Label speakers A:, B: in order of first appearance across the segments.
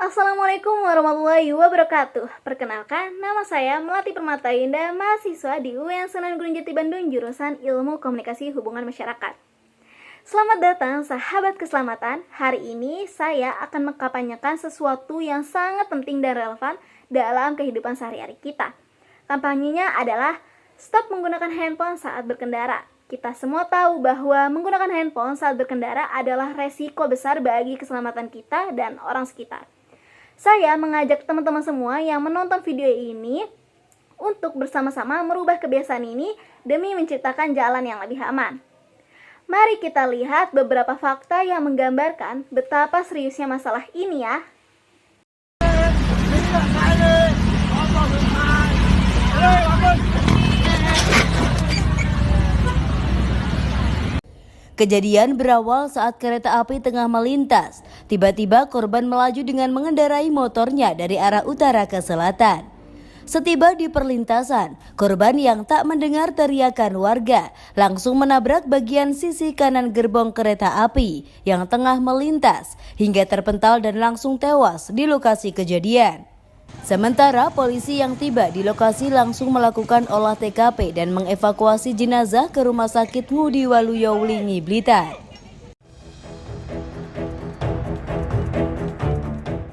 A: Assalamualaikum warahmatullahi wabarakatuh. Perkenalkan, nama saya Melati Permata Indah, mahasiswa di UIN Sunan Gunung Jati Bandung, jurusan Ilmu Komunikasi Hubungan Masyarakat. Selamat datang sahabat keselamatan. Hari ini saya akan mengkampanyekan sesuatu yang sangat penting dan relevan dalam kehidupan sehari-hari kita. Kampanyenya adalah stop menggunakan handphone saat berkendara. Kita semua tahu bahwa menggunakan handphone saat berkendara adalah resiko besar bagi keselamatan kita dan orang sekitar. Saya mengajak teman-teman semua yang menonton video ini untuk bersama-sama merubah kebiasaan ini demi menciptakan jalan yang lebih aman. Mari kita lihat beberapa fakta yang menggambarkan betapa seriusnya masalah ini ya.
B: Kejadian berawal saat kereta api tengah melintas. Tiba-tiba korban melaju dengan mengendarai motornya dari arah utara ke selatan. Setiba di perlintasan, korban yang tak mendengar teriakan warga langsung menabrak bagian sisi kanan gerbong kereta api yang tengah melintas hingga terpental dan langsung tewas di lokasi kejadian. Sementara polisi yang tiba di lokasi langsung melakukan olah TKP dan mengevakuasi jenazah ke Rumah Sakit Ngudi Waluyo Wlingi, Blitar.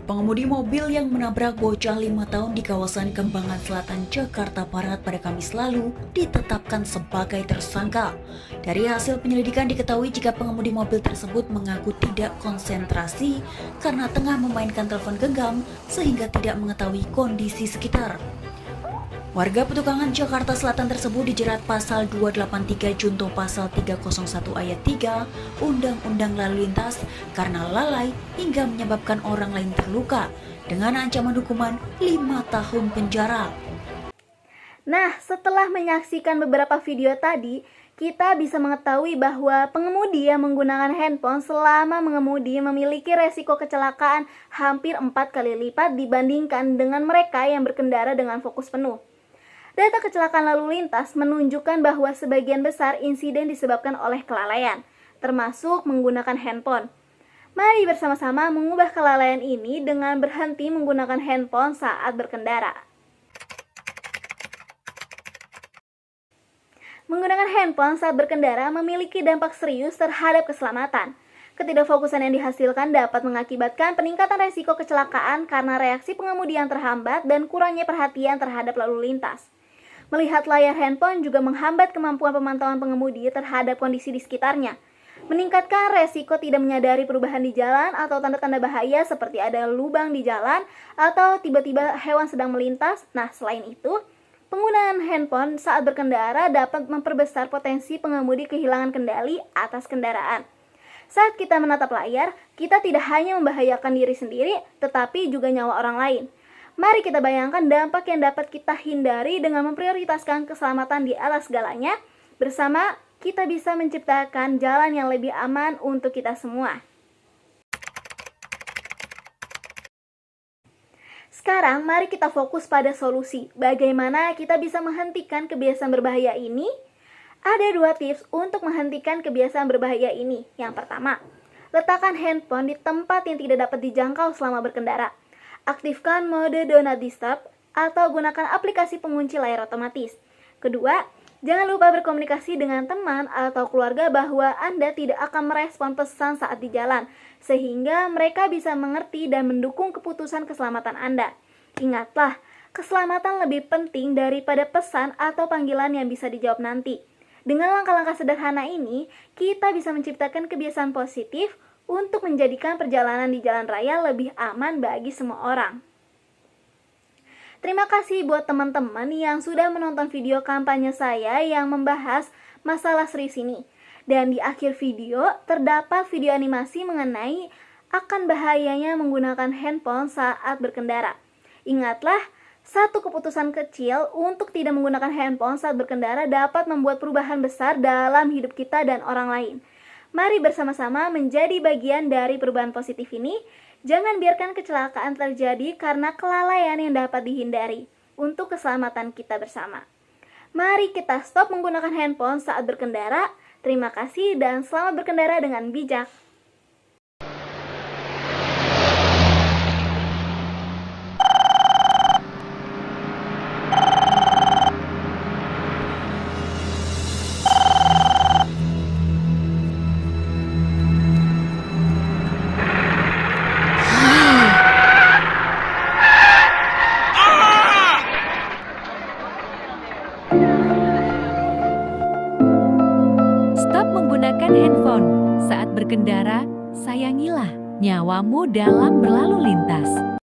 B: Pengemudi mobil yang menabrak bocah 5 tahun di kawasan Kembangan Selatan, Jakarta Barat pada Kamis lalu ditetapkan sebagai tersangka. Dari hasil penyelidikan diketahui jika pengemudi mobil tersebut mengaku tidak konsentrasi karena tengah memainkan telepon genggam sehingga tidak mengetahui kondisi sekitar. Warga Petukangan Jakarta Selatan tersebut dijerat pasal 283 junto pasal 301 ayat 3 Undang-Undang Lalu Lintas karena lalai hingga menyebabkan orang lain terluka dengan ancaman hukuman 5 tahun penjara.
A: Nah, setelah menyaksikan beberapa video tadi, kita bisa mengetahui bahwa pengemudi yang menggunakan handphone selama mengemudi memiliki resiko kecelakaan hampir 4 kali lipat dibandingkan dengan mereka yang berkendara dengan fokus penuh. Data kecelakaan lalu lintas menunjukkan bahwa sebagian besar insiden disebabkan oleh kelalaian, termasuk menggunakan handphone. Mari bersama-sama mengubah kelalaian ini dengan berhenti menggunakan handphone saat berkendara. Menggunakan handphone saat berkendara memiliki dampak serius terhadap keselamatan. Ketidakfokusan yang dihasilkan dapat mengakibatkan peningkatan resiko kecelakaan karena reaksi pengemudi yang terhambat dan kurangnya perhatian terhadap lalu lintas. Melihat layar handphone juga menghambat kemampuan pemantauan pengemudi terhadap kondisi di sekitarnya. Meningkatkan resiko tidak menyadari perubahan di jalan atau tanda-tanda bahaya seperti ada lubang di jalan atau tiba-tiba hewan sedang melintas. Nah, selain itu, penggunaan handphone saat berkendara dapat memperbesar potensi pengemudi kehilangan kendali atas kendaraan. Saat kita menatap layar, kita tidak hanya membahayakan diri sendiri, tetapi juga nyawa orang lain. Mari kita bayangkan dampak yang dapat kita hindari dengan memprioritaskan keselamatan di atas segalanya. Bersama, kita bisa menciptakan jalan yang lebih aman untuk kita semua. Sekarang, mari kita fokus pada solusi. Bagaimana kita bisa menghentikan kebiasaan berbahaya ini? Ada 2 tips untuk menghentikan kebiasaan berbahaya ini. Yang pertama, letakkan handphone di tempat yang tidak dapat dijangkau selama berkendara. Aktifkan mode Do Not Disturb atau gunakan aplikasi pengunci layar otomatis. Kedua, jangan lupa berkomunikasi dengan teman atau keluarga bahwa Anda tidak akan merespon pesan saat di jalan, sehingga mereka bisa mengerti dan mendukung keputusan keselamatan Anda. Ingatlah, keselamatan lebih penting daripada pesan atau panggilan yang bisa dijawab nanti. Dengan langkah-langkah sederhana ini, kita bisa menciptakan kebiasaan positif untuk menjadikan perjalanan di jalan raya lebih aman bagi semua orang. Terima kasih buat teman-teman yang sudah menonton video kampanye saya yang membahas masalah serius ini. Dan di akhir video terdapat video animasi mengenai akan bahayanya menggunakan handphone saat berkendara. Ingatlah, satu keputusan kecil untuk tidak menggunakan handphone saat berkendara dapat membuat perubahan besar dalam hidup kita dan orang lain. Mari bersama-sama menjadi bagian dari perubahan positif ini. Jangan biarkan kecelakaan terjadi karena kelalaian yang dapat dihindari untuk keselamatan kita bersama. Mari kita stop menggunakan handphone saat berkendara. Terima kasih dan selamat berkendara dengan bijak.
C: dan handphone. Saat berkendara, sayangilah nyawamu dalam berlalu lintas.